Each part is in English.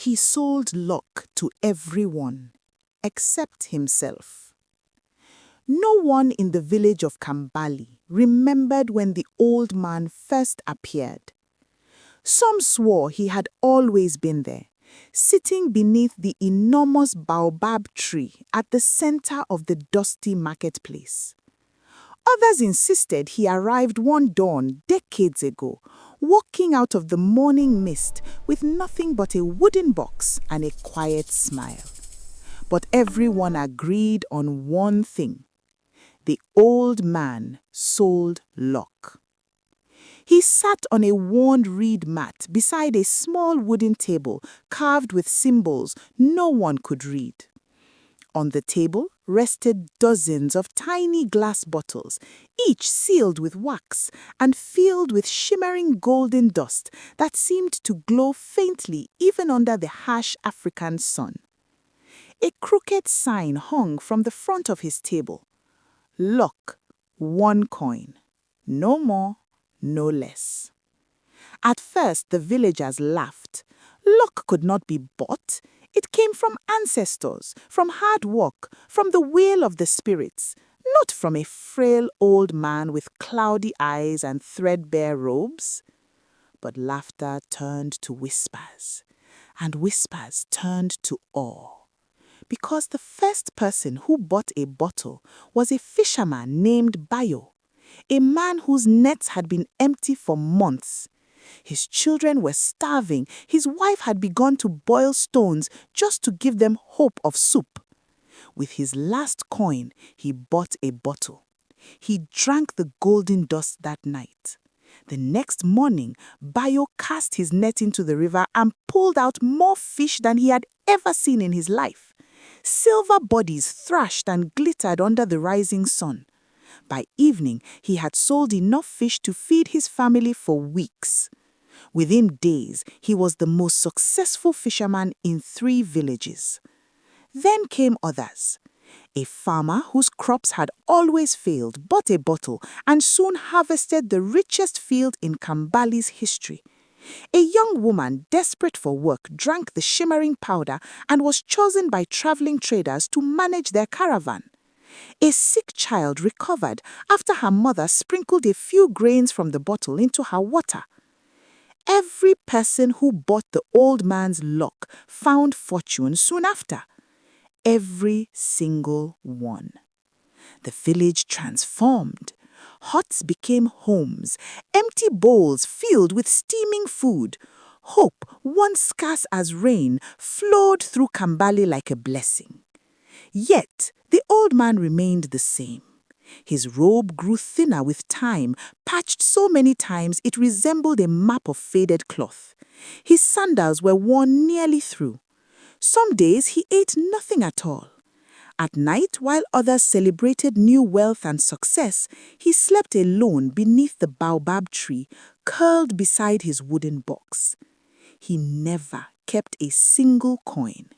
He sold luck to everyone, except himself. No one in the village of Kambali remembered when the old man first appeared. Some swore he had always been there, sitting beneath the enormous baobab tree at the center of the dusty marketplace. Others insisted he arrived one dawn decades ago, walking out of the morning mist with nothing but a wooden box and a quiet smile. But everyone agreed on one thing. The old man sold luck. He sat on a worn reed mat beside a small wooden table carved with symbols no one could read. On the table rested dozens of tiny glass bottles, each sealed with wax and filled with shimmering golden dust that seemed to glow faintly even under the harsh African sun. A crooked sign hung from the front of his table. Luck, 1 coin. No more, no less. At first, the villagers laughed. Luck could not be bought. It came from ancestors, from hard work, from the will of the spirits, not from a frail old man with cloudy eyes and threadbare robes. But laughter turned to whispers, and whispers turned to awe. Because the first person who bought a bottle was a fisherman named Bayo, a man whose nets had been empty for months. His children were starving. His wife had begun to boil stones just to give them hope of soup. With his last coin, he bought a bottle. He drank the golden dust that night. The next morning, Bayo cast his net into the river and pulled out more fish than he had ever seen in his life. Silver bodies thrashed and glittered under the rising sun. By evening, he had sold enough fish to feed his family for weeks. Within days, he was the most successful fisherman in 3 villages. Then came others. A farmer whose crops had always failed bought a bottle and soon harvested the richest field in Kambali's history. A young woman desperate for work drank the shimmering powder and was chosen by traveling traders to manage their caravan. A sick child recovered after her mother sprinkled a few grains from the bottle into her water. Every person who bought the old man's luck found fortune soon after. Every single one. The village transformed. Huts became homes, empty bowls filled with steaming food. Hope, once scarce as rain, flowed through Kambali like a blessing. Yet, the old man remained the same. His robe grew thinner with time, patched so many times it resembled a map of faded cloth. His sandals were worn nearly through. Some days he ate nothing at all. At night, while others celebrated new wealth and success, he slept alone beneath the baobab tree, curled beside his wooden box. He never kept a single coin.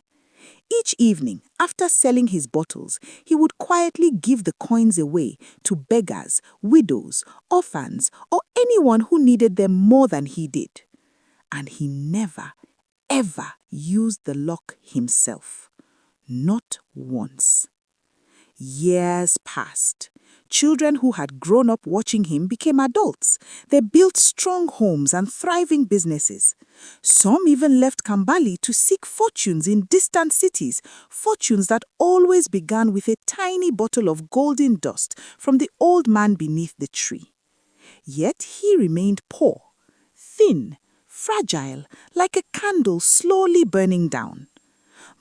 Each evening, after selling his bottles, he would quietly give the coins away to beggars, widows, orphans, or anyone who needed them more than he did. And he never, ever used the luck himself. Not once. Years passed. Children who had grown up watching him became adults. They built strong homes and thriving businesses. Some even left Kambali to seek fortunes in distant cities, fortunes that always began with a tiny bottle of golden dust from the old man beneath the tree. Yet he remained poor, thin, fragile, like a candle slowly burning down.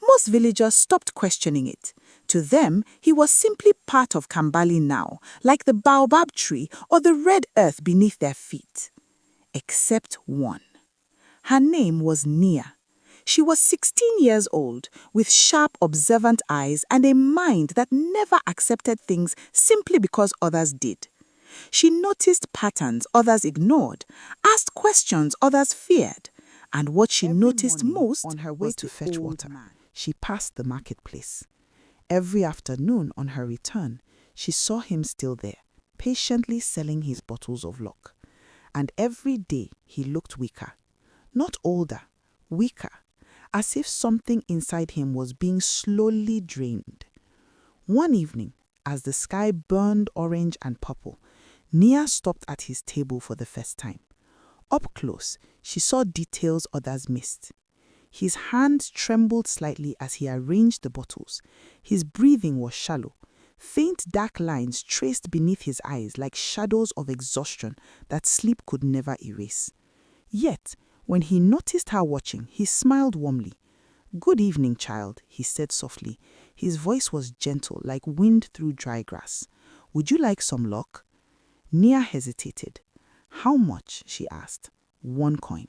Most villagers stopped questioning it. To them, he was simply part of Kambali now, like the baobab tree or the red earth beneath their feet. Except one. Her name was Nia. She was 16 years old, with sharp, observant eyes and a mind that never accepted things simply because others did. She noticed patterns others ignored, asked questions others feared, and what she noticed most on her way was to the fetch old water, man. she passed the marketplace. Every afternoon on her return, she saw him still there, patiently selling his bottles of luck. And every day he looked weaker. Not older, weaker. as if something inside him was being slowly drained. One evening, as the sky burned orange and purple, Nia stopped at his table for the first time. Up close, she saw details others missed. His hands trembled slightly as he arranged the bottles. His breathing was shallow. Faint dark lines traced beneath his eyes like shadows of exhaustion that sleep could never erase. Yet, when he noticed her watching, he smiled warmly. "Good evening, child," he said softly. His voice was gentle, like wind through dry grass. "Would you like some luck?" Nia hesitated. "How much?" she asked. "1 coin."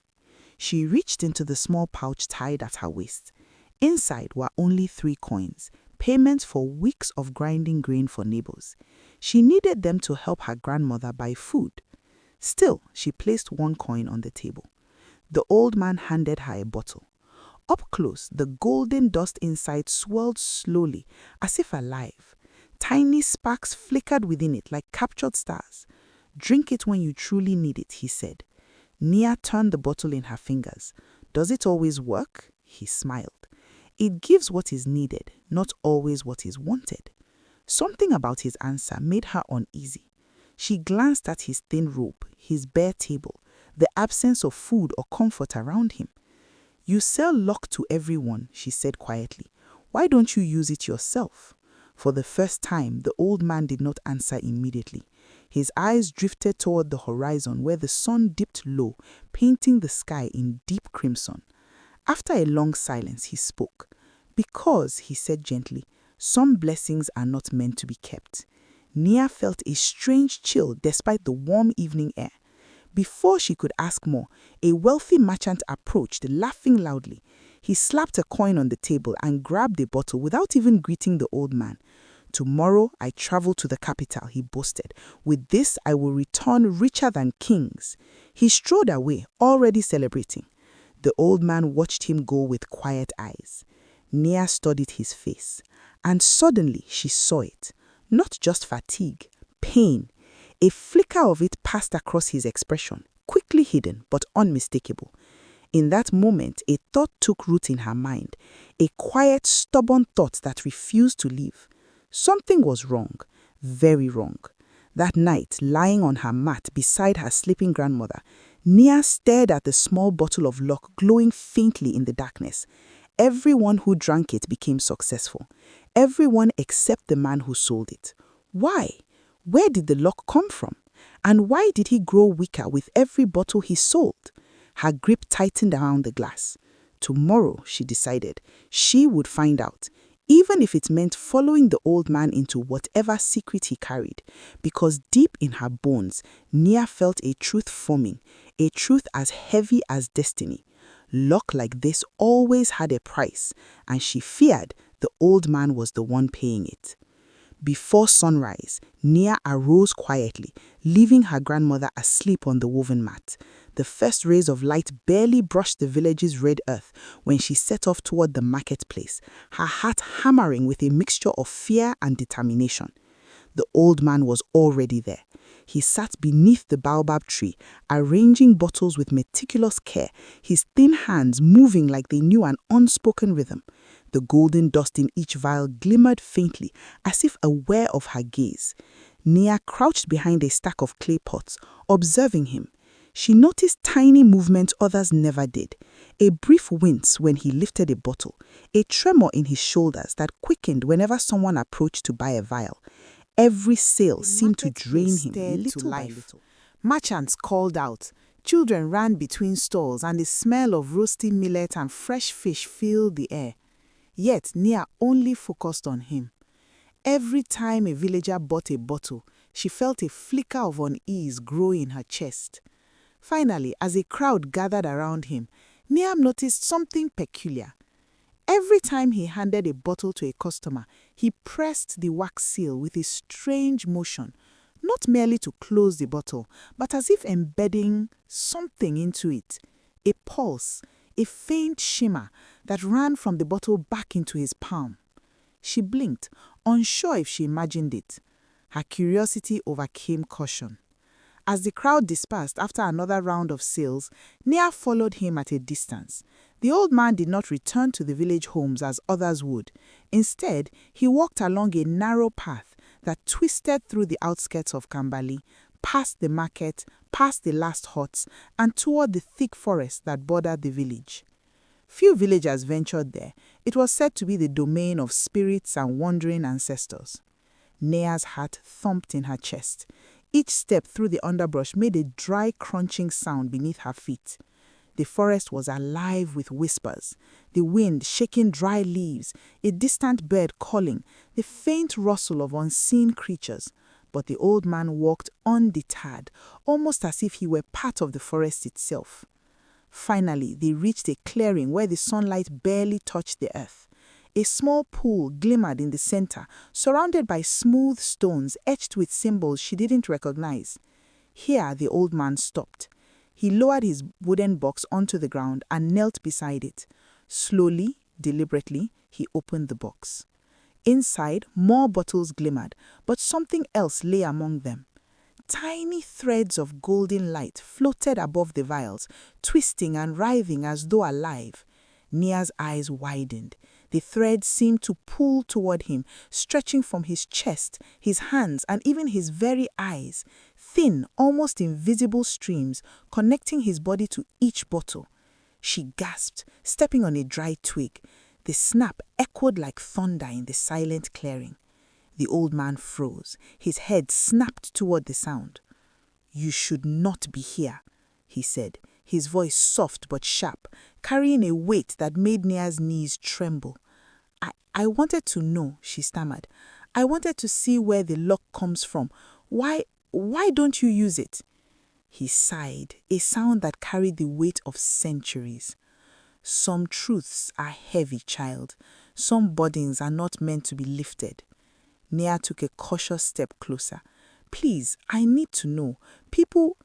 She reached into the small pouch tied at her waist. Inside were only 3 coins, payments for weeks of grinding grain for neighbors. She needed them to help her grandmother buy food. Still, she placed 1 coin on the table. The old man handed her a bottle. Up close, the golden dust inside swirled slowly, as if alive. Tiny sparks flickered within it like captured stars. "Drink it when you truly need it," he said. Nia turned the bottle in her fingers. "Does it always work?" He smiled. "It gives what is needed, not always what is wanted." Something about his answer made her uneasy. She glanced at his thin robe, his bare table, the absence of food or comfort around him. "You sell luck to everyone," she said quietly. "Why don't you use it yourself?" For the first time, the old man did not answer immediately. His eyes drifted toward the horizon where the sun dipped low, painting the sky in deep crimson. After a long silence, he spoke. "Because," he said gently, "some blessings are not meant to be kept." Nia felt a strange chill despite the warm evening air. Before she could ask more, a wealthy merchant approached, laughing loudly. He slapped a coin on the table and grabbed a bottle without even greeting the old man. "Tomorrow I travel to the capital," he boasted. "With this I will return richer than kings." He strode away, already celebrating. The old man watched him go with quiet eyes. Nia studied his face, and suddenly she saw it. Not just fatigue, pain. A flicker of it passed across his expression, quickly hidden but unmistakable. In that moment, a thought took root in her mind, a quiet, stubborn thought that refused to leave. Something was wrong, very wrong. That night, lying on her mat beside her sleeping grandmother, Nia stared at the small bottle of luck glowing faintly in the darkness. Everyone who drank it became successful. Everyone except the man who sold it. Why? Where did the luck come from? And why did he grow weaker with every bottle he sold? Her grip tightened around the glass. Tomorrow, she decided, she would find out, even if it meant following the old man into whatever secret he carried, because deep in her bones, Nia felt a truth forming, a truth as heavy as destiny. Luck like this always had a price, and she feared the old man was the one paying it. Before sunrise, Nia arose quietly, leaving her grandmother asleep on the woven mat. The first rays of light barely brushed the village's red earth when she set off toward the marketplace, her heart hammering with a mixture of fear and determination. The old man was already there. He sat beneath the baobab tree, arranging bottles with meticulous care, his thin hands moving like they knew an unspoken rhythm. The golden dust in each vial glimmered faintly, as if aware of her gaze. Nia crouched behind a stack of clay pots, observing him. She noticed tiny movements others never did. A brief wince when he lifted a bottle, a tremor in his shoulders that quickened whenever someone approached to buy a vial. Every sale seemed to drain him little by little. Merchants called out. Children ran between stalls, and the smell of roasting millet and fresh fish filled the air. Yet Nia only focused on him. Every time a villager bought a bottle, she felt a flicker of unease grow in her chest. Finally, as a crowd gathered around him, Nia noticed something peculiar. Every time he handed a bottle to a customer, he pressed the wax seal with a strange motion, not merely to close the bottle, but as if embedding something into it. A pulse, a faint shimmer that ran from the bottle back into his palm. She blinked, unsure if she imagined it. Her curiosity overcame caution. As the crowd dispersed after another round of sales, Nia followed him at a distance. The old man did not return to the village homes as others would. Instead, he walked along a narrow path that twisted through the outskirts of Kambali, past the market, past the last huts, and toward the thick forest that bordered the village. Few villagers ventured there. It was said to be the domain of spirits and wandering ancestors. Nea's heart thumped in her chest. Each step through the underbrush made a dry, crunching sound beneath her feet. The forest was alive with whispers, the wind shaking dry leaves, a distant bird calling, the faint rustle of unseen creatures. But the old man walked undeterred, almost as if he were part of the forest itself. Finally, they reached a clearing where the sunlight barely touched the earth. A small pool glimmered in the center, surrounded by smooth stones etched with symbols she didn't recognize. Here, the old man stopped. He lowered his wooden box onto the ground and knelt beside it. Slowly, deliberately, he opened the box. Inside, more bottles glimmered, but something else lay among them. Tiny threads of golden light floated above the vials, twisting and writhing as though alive. Nia's eyes widened. The threads seemed to pull toward him, stretching from his chest, his hands, and even his very eyes. Thin, almost invisible streams connecting his body to each bottle. She gasped, stepping on a dry twig. The snap echoed like thunder in the silent clearing. The old man froze. His head snapped toward the sound. "You should not be here," he said, his voice soft but sharp, carrying a weight that made Nia's knees tremble. I wanted to know," she stammered. "I wanted to see where the luck comes from. Why don't you use it?" He sighed, a sound that carried the weight of centuries. "Some truths are heavy, child. Some burdens are not meant to be lifted." Nia took a cautious step closer. "Please, I need to know. People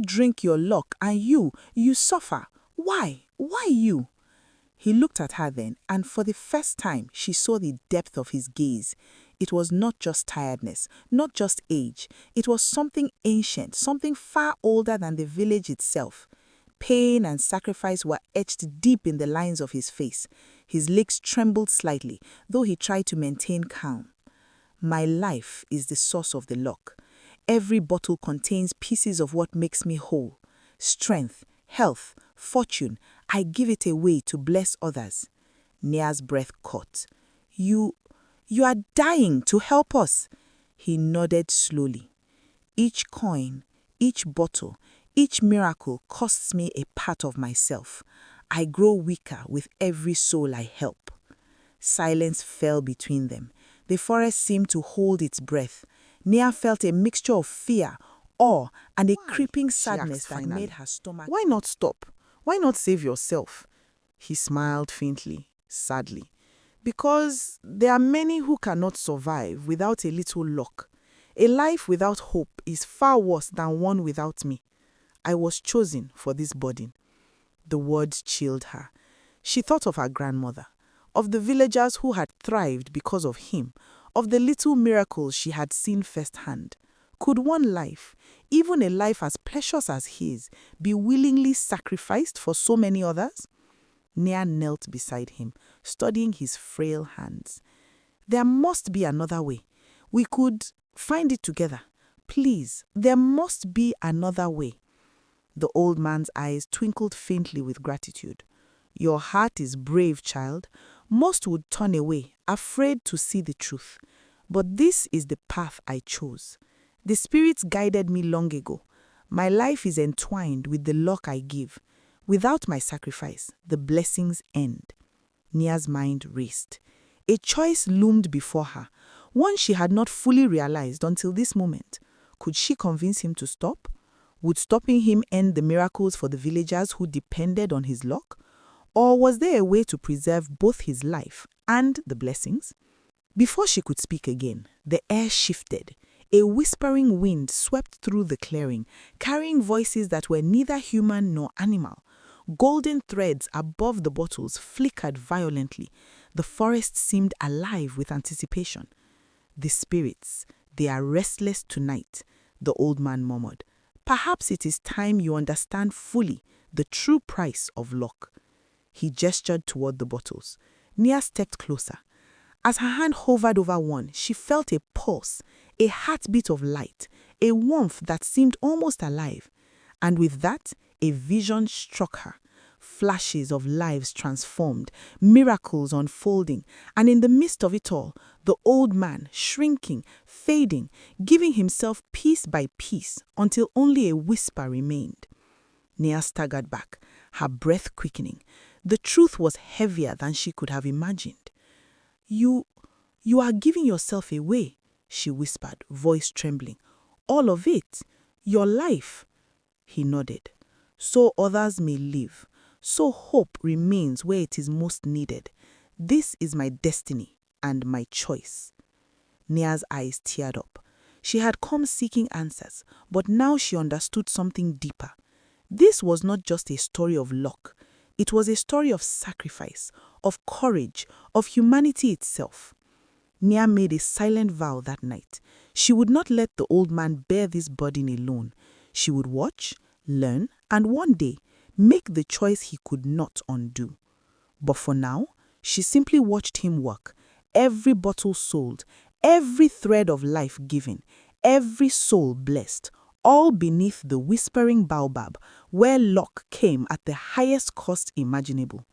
drink your luck and you suffer. Why? Why you?" He looked at her then, and for the first time she saw the depth of his gaze. It was not just tiredness, not just age. It was something ancient, something far older than the village itself. Pain and sacrifice were etched deep in the lines of his face. His legs trembled slightly, though he tried to maintain calm. "My life is the source of the luck. Every bottle contains pieces of what makes me whole. Strength, health, fortune. I give it away to bless others." Nia's breath caught. You are dying to help us." He nodded slowly. "Each coin, each bottle, each miracle costs me a part of myself. I grow weaker with every soul I help." Silence fell between them. The forest seemed to hold its breath. Nia felt a mixture of fear, awe, and a creeping sadness that made her stomach... "Why not stop? Why not save yourself?" He smiled faintly, sadly. "Because there are many who cannot survive without a little luck. A life without hope is far worse than one without me. I was chosen for this burden." The words chilled her. She thought of her grandmother, of the villagers who had thrived because of him, of the little miracles she had seen firsthand. Could one life, even a life as precious as his, be willingly sacrificed for so many others? Nia knelt beside him, studying his frail hands. "There must be another way. We could find it together. Please, there must be another way." The old man's eyes twinkled faintly with gratitude. "Your heart is brave, child. Most would turn away, afraid to see the truth. But this is the path I chose. The spirits guided me long ago. My life is entwined with the luck I give. Without my sacrifice, the blessings end." Nia's mind raced. A choice loomed before her, one she had not fully realized until this moment. Could she convince him to stop? Would stopping him end the miracles for the villagers who depended on his luck? Or was there a way to preserve both his life and the blessings? Before she could speak again, the air shifted. A whispering wind swept through the clearing, carrying voices that were neither human nor animal. Golden threads above the bottles flickered violently. The forest seemed alive with anticipation. "The spirits, they are restless tonight," the old man murmured. "Perhaps it is time you understand fully the true price of luck." He gestured toward the bottles. Nia stepped closer. As her hand hovered over one, she felt a pulse, a heartbeat of light, a warmth that seemed almost alive. And with that, a vision struck her. Flashes of lives transformed, miracles unfolding, and in the midst of it all, the old man shrinking, fading, giving himself piece by piece until only a whisper remained. Nia staggered back, her breath quickening. The truth was heavier than she could have imagined. You are giving yourself away," she whispered, voice trembling. "All of it. Your life." He nodded. "So others may live. So hope remains where it is most needed. This is my destiny and my choice." Nia's eyes teared up. She had come seeking answers, but now she understood something deeper. This was not just a story of luck. It was a story of sacrifice, of courage, of humanity itself. Nia made a silent vow that night. She would not let the old man bear this burden alone. She would watch, learn, and one day make the choice he could not undo. But for now, she simply watched him work. Every bottle sold, every thread of life given, every soul blessed, all beneath the whispering baobab, where luck came at the highest cost imaginable.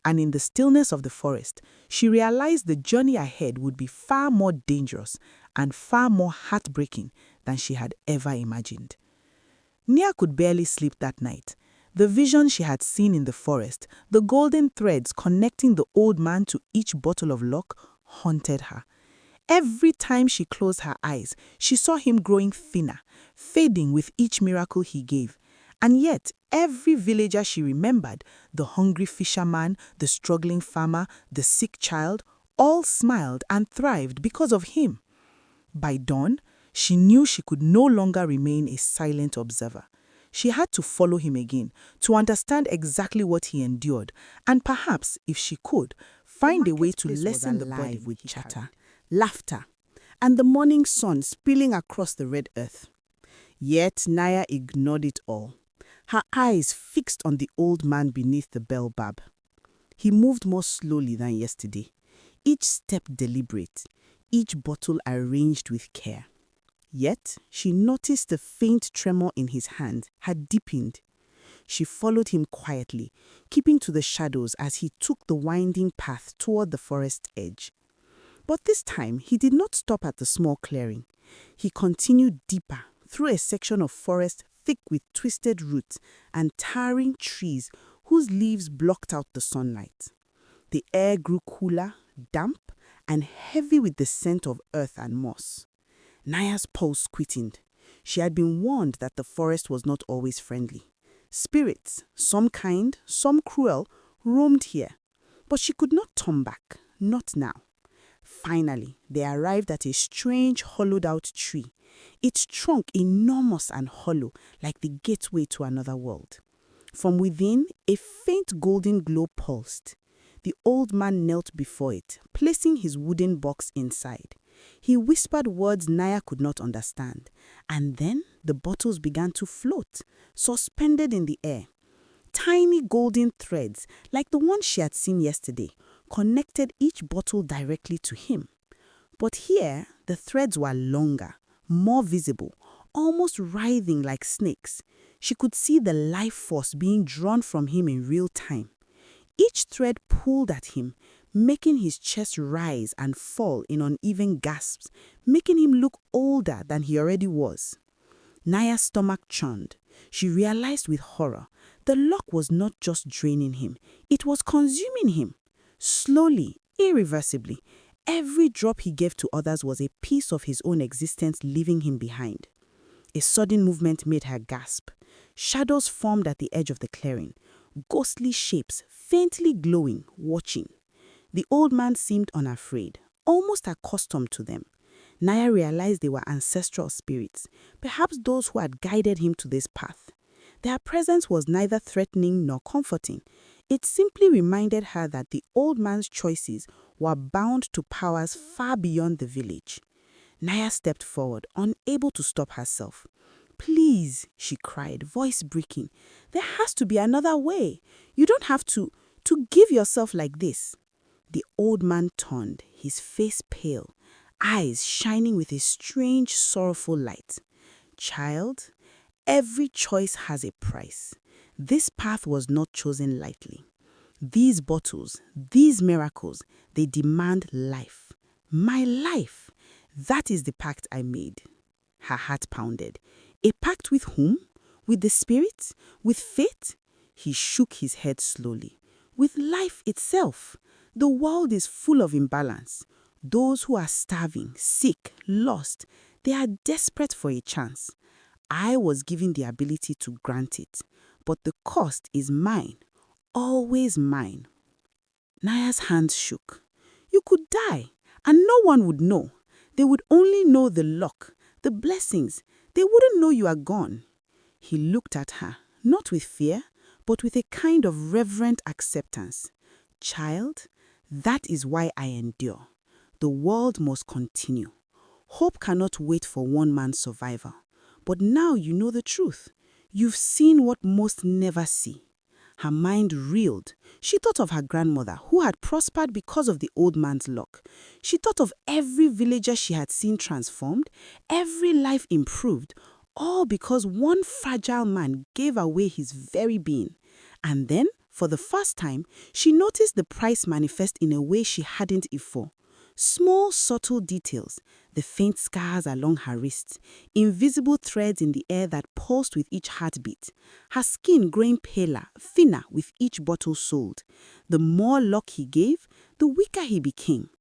And in the stillness of the forest, she realized the journey ahead would be far more dangerous and far more heartbreaking than she had ever imagined. Nia could barely sleep that night. The vision she had seen in the forest, the golden threads connecting the old man to each bottle of luck, haunted her. Every time she closed her eyes, she saw him growing thinner, fading with each miracle he gave. And yet, every villager she remembered, the hungry fisherman, the struggling farmer, the sick child, all smiled and thrived because of him. By dawn, she knew she could no longer remain a silent observer. She had to follow him again, to understand exactly what he endured, and perhaps, if she could, find a way to lessen the burden with chatter, laughter, and the morning sun spilling across the red earth. Yet Nia ignored it all, her eyes fixed on the old man beneath the baobab. He moved more slowly than yesterday, each step deliberate, each bottle arranged with care. Yet she noticed the faint tremor in his hand had deepened. She followed him quietly, keeping to the shadows as he took the winding path toward the forest edge. But this time he did not stop at the small clearing. He continued deeper through a section of forest thick with twisted roots and towering trees whose leaves blocked out the sunlight. The air grew cooler, damp, and heavy with the scent of earth and moss. Nia's pulse quickened. She had been warned that the forest was not always friendly. Spirits, some kind, some cruel, roamed here. But she could not turn back, not now. Finally, they arrived at a strange hollowed-out tree, its trunk enormous and hollow, like the gateway to another world. From within, a faint golden glow pulsed. The old man knelt before it, placing his wooden box inside. He whispered words Nia could not understand, and then the bottles began to float, suspended in the air. Tiny golden threads, like the one she had seen yesterday, connected each bottle directly to him. But here, the threads were longer, more visible, almost writhing like snakes. She could see the life force being drawn from him in real time. Each thread pulled at him, making his chest rise and fall in uneven gasps, making him look older than he already was. Nia's stomach churned. She realized with horror, the luck was not just draining him, it was consuming him. Slowly, irreversibly, every drop he gave to others was a piece of his own existence leaving him behind. A sudden movement made her gasp. Shadows formed at the edge of the clearing, ghostly shapes, faintly glowing, watching. The old man seemed unafraid, almost accustomed to them. Nia realized they were ancestral spirits, perhaps those who had guided him to this path. Their presence was neither threatening nor comforting. It simply reminded her that the old man's choices were bound to powers far beyond the village. Nia stepped forward, unable to stop herself. "Please," she cried, voice breaking. "There has to be another way. You don't have to To give yourself like this?" The old man turned, his face pale, eyes shining with a strange, sorrowful light. "Child, every choice has a price. This path was not chosen lightly. These bottles, these miracles, they demand life. My life. That is the pact I made." Her heart pounded. A pact with whom? With the spirit? With fate? He shook his head slowly. With life itself. The world is full of imbalance. Those who are starving, sick, lost, they are desperate for a chance. I was given the ability to grant it, but the cost is mine, always mine. Naya's hands shook. "You could die, and no one would know. They would only know the luck, the blessings. They wouldn't know you are gone." He looked at her, not with fear, but with a kind of reverent acceptance. "Child, that is why I endure. The world must continue. Hope cannot wait for one man's survival. But now you know the truth. You've seen what most never see." Her mind reeled. She thought of her grandmother, who had prospered because of the old man's luck. She thought of every villager she had seen transformed, every life improved, all because one fragile man gave away his very being. And then, for the first time, she noticed the price manifest in a way she hadn't before. Small, subtle details, the faint scars along her wrists, invisible threads in the air that pulsed with each heartbeat, her skin growing paler, thinner with each bottle sold. The more luck he gave, the weaker he became.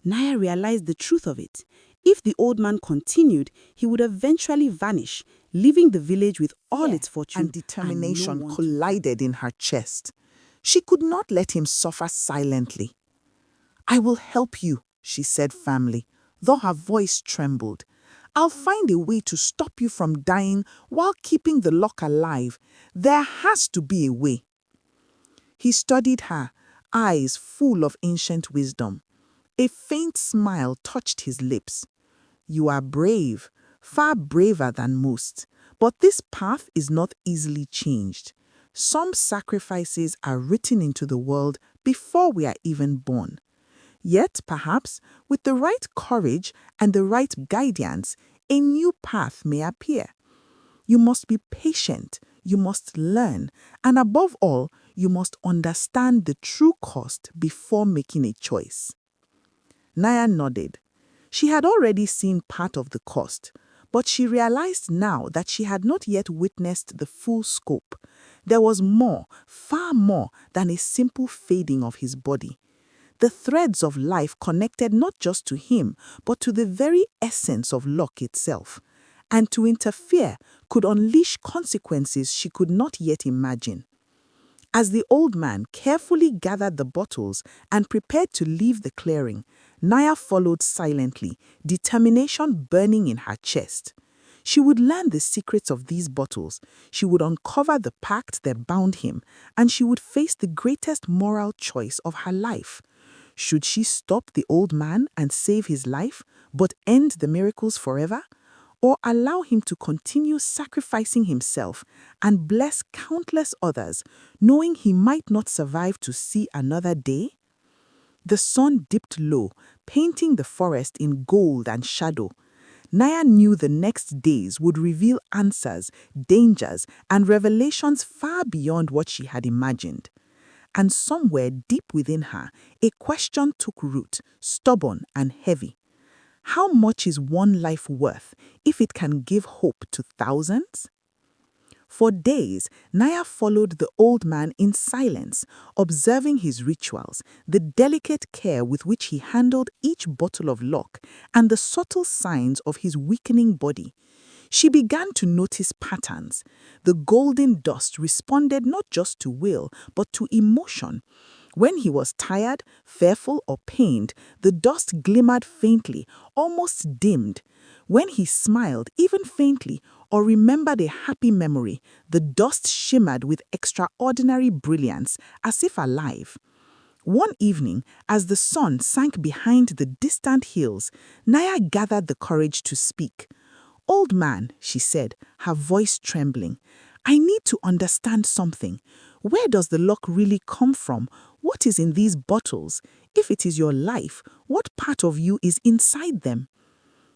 Naya realized the truth of it. If the old man continued, he would eventually vanish, leaving the village with all its fortune And determination and no one to collided in her chest. She could not let him suffer silently. "I will help you," she said firmly, though her voice trembled. "I'll find a way to stop you from dying while keeping the luck alive. There has to be a way." He studied her, eyes full of ancient wisdom. A faint smile touched his lips. "You are brave, far braver than most. But this path is not easily changed. Some sacrifices are written into the world before we are even born. Yet, perhaps, with the right courage and the right guidance, a new path may appear. You must be patient, you must learn, and above all, you must understand the true cost before making a choice." Naya nodded. She had already seen part of the cost, but she realized now that she had not yet witnessed the full scope. There was more, far more than a simple fading of his body. The threads of life connected not just to him, but to the very essence of luck itself. And to interfere could unleash consequences she could not yet imagine. As the old man carefully gathered the bottles and prepared to leave the clearing, Naya followed silently, determination burning in her chest. She would learn the secrets of these bottles, she would uncover the pact that bound him, and she would face the greatest moral choice of her life. Should she stop the old man and save his life, but end the miracles forever? Or allow him to continue sacrificing himself and bless countless others, knowing he might not survive to see another day? The sun dipped low, painting the forest in gold and shadow. Naya knew the next days would reveal answers, dangers, and revelations far beyond what she had imagined. And somewhere deep within her, a question took root, stubborn and heavy. How much is one life worth if it can give hope to thousands? For days, Naya followed the old man in silence, observing his rituals, the delicate care with which he handled each bottle of luck, and the subtle signs of his weakening body. She began to notice patterns. The golden dust responded not just to will, but to emotion. When he was tired, fearful, or pained, the dust glimmered faintly, almost dimmed. When he smiled, even faintly, or remembered a happy memory, the dust shimmered with extraordinary brilliance, as if alive. One evening, as the sun sank behind the distant hills, Naya gathered the courage to speak. "Old man," she said, her voice trembling, "I need to understand something. Where does the luck really come from? What is in these bottles? If it is your life, what part of you is inside them?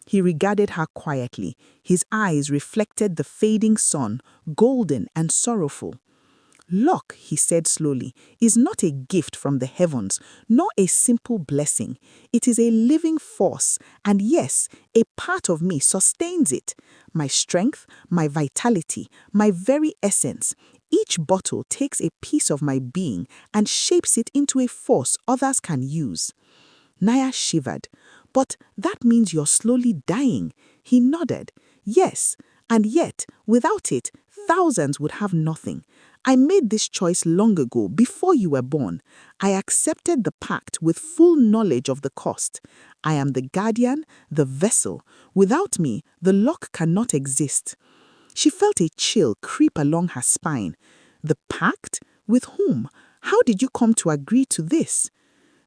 He regarded her quietly. His eyes reflected the fading sun, golden and sorrowful. Luck, he said slowly, is not a gift from the heavens, nor a simple blessing. It is a living force, and yes, a part of me sustains it. My strength, my vitality, my very essence. Each bottle takes a piece of my being and shapes it into a force others can use. Naya shivered. But that means you're slowly dying. He nodded. Yes, and yet, without it, thousands would have nothing. I made this choice long ago, before you were born. I accepted the pact with full knowledge of the cost. I am the guardian, the vessel. Without me, the lock cannot exist. She felt a chill creep along her spine. The pact? With whom? How did you come to agree to this?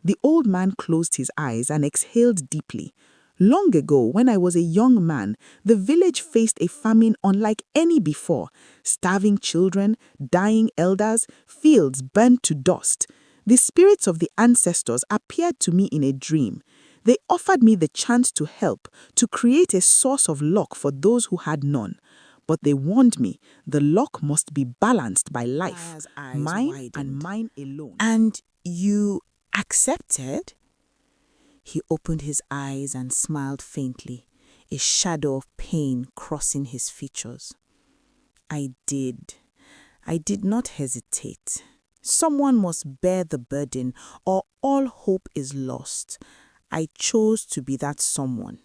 The old man closed his eyes and exhaled deeply. Long ago, when I was a young man, the village faced a famine unlike any before. Starving children, dying elders, fields burned to dust. The spirits of the ancestors appeared to me in a dream. They offered me the chance to help, to create a source of luck for those who had none. But they warned me the luck must be balanced by life, Naya's eyes mine widened. and mine alone. And you accepted? He opened his eyes and smiled faintly, a shadow of pain crossing his features. I did. I did not hesitate. Someone must bear the burden, or all hope is lost. I chose to be that someone.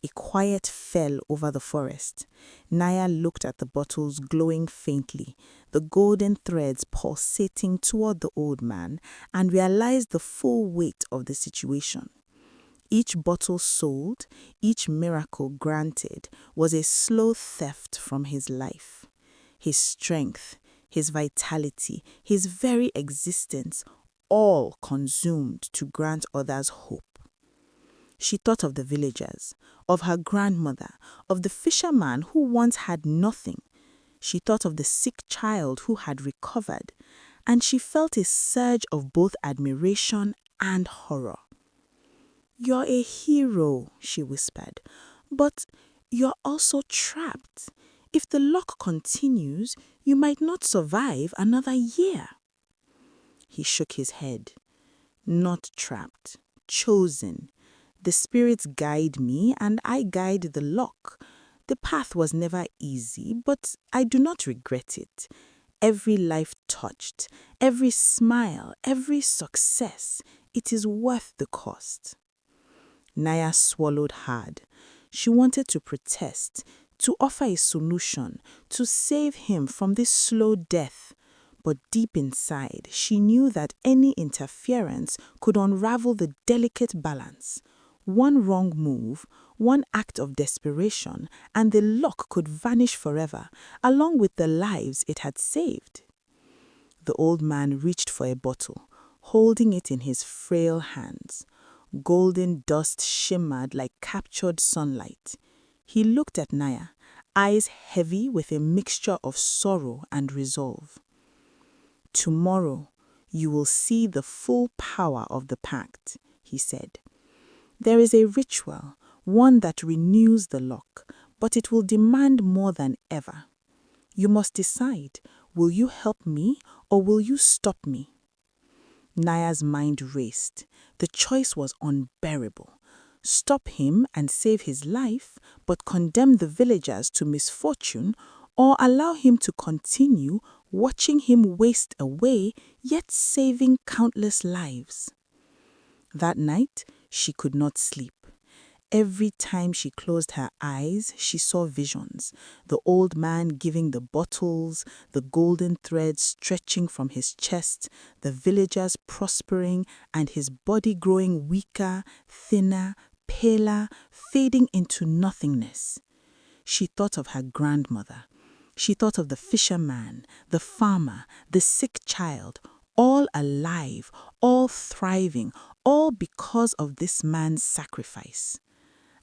A quiet fell over the forest. Naya looked at the bottles glowing faintly, the golden threads pulsating toward the old man, and realized the full weight of the situation. Each bottle sold, each miracle granted, was a slow theft from his life. His strength, his vitality, his very existence, all consumed to grant others hope. She thought of the villagers, of her grandmother, of the fisherman who once had nothing. She thought of the sick child who had recovered, and she felt a surge of both admiration and horror. "You're a hero," she whispered, "but you're also trapped. If the luck continues, you might not survive another year." He shook his head. "Not trapped, chosen. The spirits guide me and I guide the luck. The path was never easy, but I do not regret it. Every life touched, every smile, every success, it is worth the cost." Naya swallowed hard. She wanted to protest, to offer a solution, to save him from this slow death. But deep inside, she knew that any interference could unravel the delicate balance. One wrong move, one act of desperation, and the luck could vanish forever, along with the lives it had saved. The old man reached for a bottle, holding it in his frail hands. Golden dust shimmered like captured sunlight. He looked at Naya, eyes heavy with a mixture of sorrow and resolve. "Tomorrow, you will see the full power of the pact," he said. "There is a ritual, one that renews the lock, but it will demand more than ever. You must decide, will you help me or will you stop me?" Naya's mind raced. The choice was unbearable. Stop him and save his life, but condemn the villagers to misfortune, or allow him to continue, watching him waste away, yet saving countless lives. That night, she could not sleep. Every time she closed her eyes, she saw visions. The old man giving the bottles, the golden threads stretching from his chest, the villagers prospering, and his body growing weaker, thinner, paler, fading into nothingness. She thought of her grandmother. She thought of the fisherman, the farmer, the sick child, all alive, all thriving, all because of this man's sacrifice.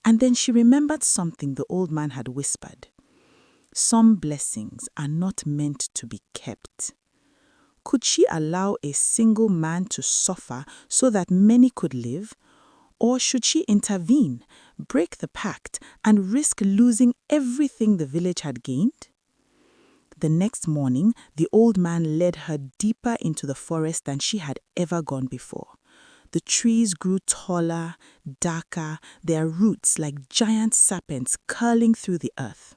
And then she remembered something the old man had whispered. Some blessings are not meant to be kept. Could she allow a single man to suffer so that many could live? Or should she intervene, break the pact, and risk losing everything the village had gained? The next morning, the old man led her deeper into the forest than she had ever gone before. The trees grew taller, darker, their roots like giant serpents curling through the earth.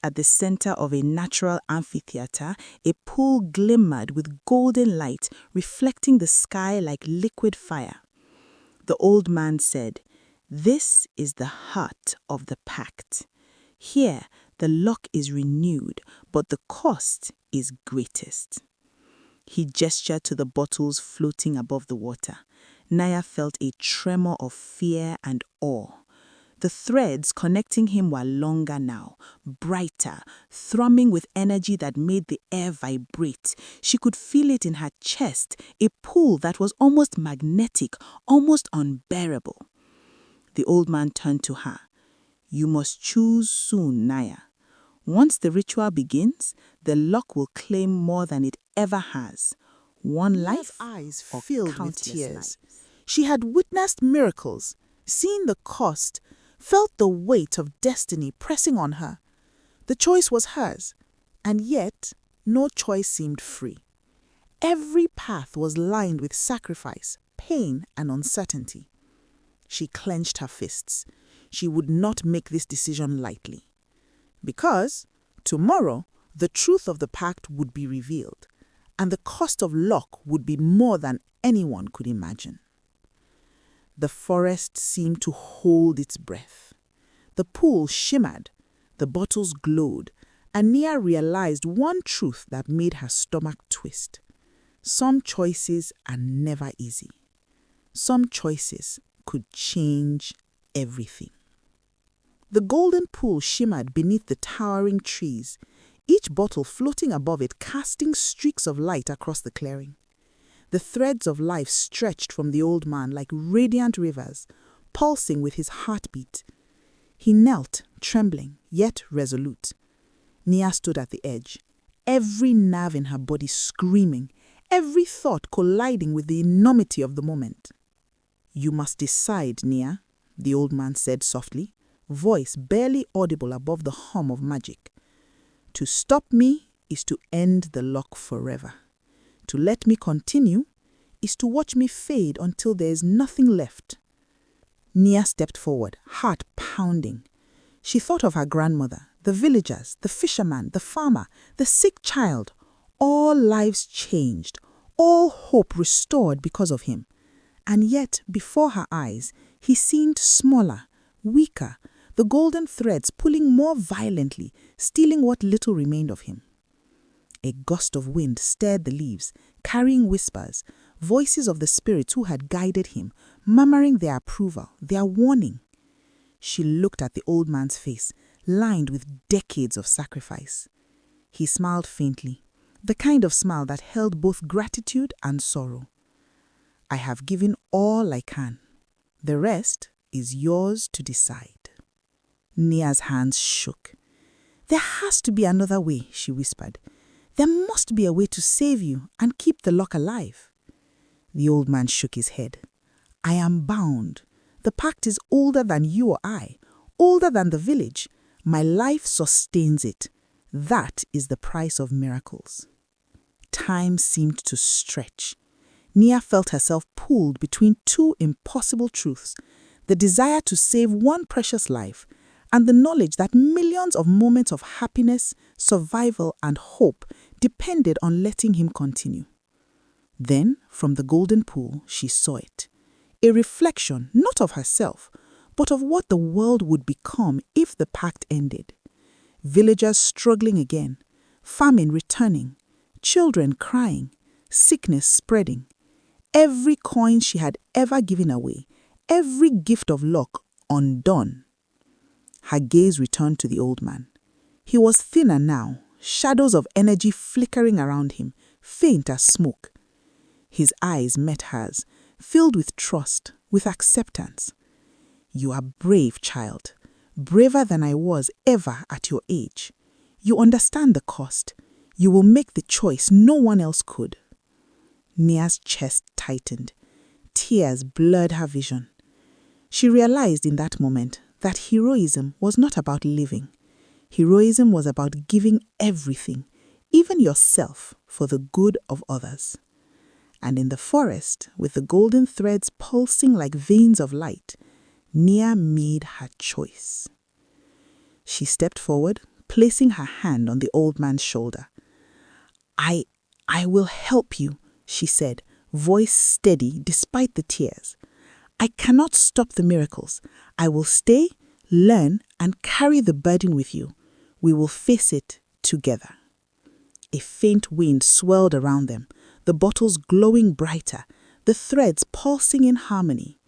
At the center of a natural amphitheater, a pool glimmered with golden light, reflecting the sky like liquid fire. The old man said, "This is the heart of the pact. Here, the lock is renewed, but the cost is greatest." He gestured to the bottles floating above the water. Naya felt a tremor of fear and awe. The threads connecting him were longer now, brighter, thrumming with energy that made the air vibrate. She could feel it in her chest, a pull that was almost magnetic, almost unbearable. The old man turned to her. "You must choose soon, Naya. Once the ritual begins, the lock will claim more than it ever has. One life eyes or filled with countless tears. lives." She had witnessed miracles, seen the cost, felt the weight of destiny pressing on her. The choice was hers, and yet no choice seemed free. Every path was lined with sacrifice, pain, and uncertainty. She clenched her fists. She would not make this decision lightly. Because tomorrow, the truth of the pact would be revealed, and the cost of luck would be more than anyone could imagine. The forest seemed to hold its breath. The pool shimmered, the bottles glowed, and Nia realized one truth that made her stomach twist. Some choices are never easy. Some choices could change everything. The golden pool shimmered beneath the towering trees, each bottle floating above it, casting streaks of light across the clearing. The threads of life stretched from the old man like radiant rivers, pulsing with his heartbeat. He knelt, trembling, yet resolute. Nia stood at the edge, every nerve in her body screaming, every thought colliding with the enormity of the moment. "You must decide, Nia," the old man said softly, voice barely audible above the hum of magic. "To stop me is to end the lock forever. To let me continue is to watch me fade until there is nothing left." Nia stepped forward, heart pounding. She thought of her grandmother, the villagers, the fisherman, the farmer, the sick child. All lives changed, all hope restored because of him. And yet, before her eyes, he seemed smaller, weaker, the golden threads pulling more violently, stealing what little remained of him. A gust of wind stirred the leaves, carrying whispers, voices of the spirits who had guided him, murmuring their approval, their warning. She looked at the old man's face, lined with decades of sacrifice. He smiled faintly, the kind of smile that held both gratitude and sorrow. "I have given all I can. The rest is yours to decide." Nia's hands shook. "There has to be another way," she whispered. "There must be a way to save you and keep the lock alive." The old man shook his head. "I am bound. The pact is older than you or I, older than the village. My life sustains it. That is the price of miracles." Time seemed to stretch. Nia felt herself pulled between two impossible truths: the desire to save one precious life and the knowledge that millions of moments of happiness, survival, and hope depended on letting him continue. Then, from the golden pool, she saw it. A reflection not of herself, but of what the world would become if the pact ended. Villagers struggling again, famine returning, children crying, sickness spreading. Every coin she had ever given away, every gift of luck undone. Her gaze returned to the old man. He was thinner now, shadows of energy flickering around him, faint as smoke. His eyes met hers, filled with trust, with acceptance. "You are brave, child, braver than I was ever at your age. You understand the cost. You will make the choice no one else could." Nia's chest tightened. Tears blurred her vision. She realized in that moment that heroism was not about living. Heroism was about giving everything, even yourself, for the good of others. And in the forest, with the golden threads pulsing like veins of light, Nia made her choice. She stepped forward, placing her hand on the old man's shoulder. I will help you, she said, voice steady despite the tears. I cannot stop the miracles. I will stay, learn, and carry the burden with you. We will face it together. A faint wind swirled around them, the bottles glowing brighter, the threads pulsing in harmony.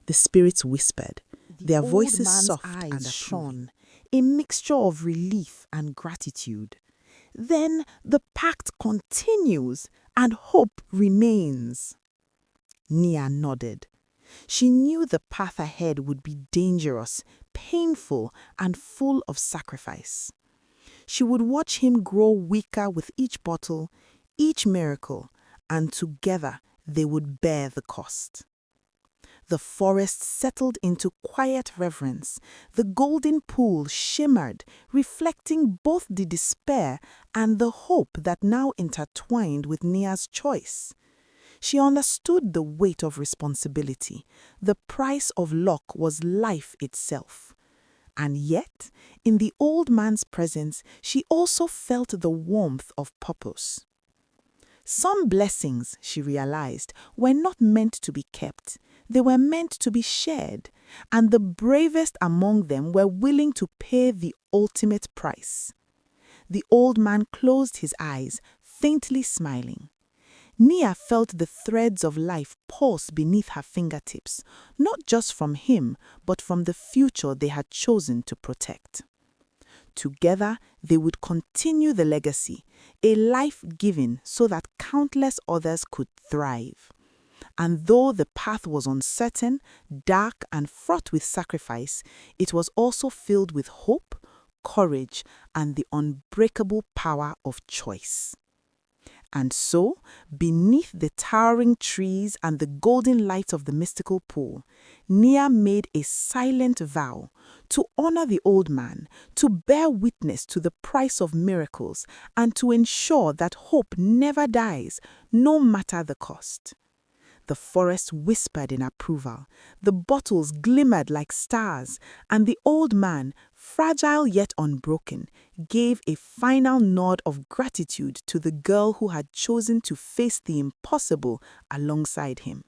The spirits whispered, their voices soft and approving. Shone, a mixture of relief and gratitude. Then the pact continues and hope remains. Nia nodded. She knew the path ahead would be dangerous, painful, and full of sacrifice. She would watch him grow weaker with each bottle, each miracle, and together they would bear the cost. The forest settled into quiet reverence. The golden pool shimmered, reflecting both the despair and the hope that now intertwined with Nia's choice. She understood the weight of responsibility. The price of luck was life itself. And yet, in the old man's presence, she also felt the warmth of purpose. Some blessings, she realized, were not meant to be kept. They were meant to be shared, and the bravest among them were willing to pay the ultimate price. The old man closed his eyes, faintly smiling. Nia felt the threads of life pulse beneath her fingertips, not just from him, but from the future they had chosen to protect. Together, they would continue the legacy, a life given so that countless others could thrive. And though the path was uncertain, dark, and fraught with sacrifice, it was also filled with hope, courage, and the unbreakable power of choice. And so, beneath the towering trees and the golden light of the mystical pool, Nia made a silent vow to honor the old man, to bear witness to the price of miracles, and to ensure that hope never dies, no matter the cost. The forest whispered in approval, the bottles glimmered like stars, and the old man, fragile yet unbroken, gave a final nod of gratitude to the girl who had chosen to face the impossible alongside him.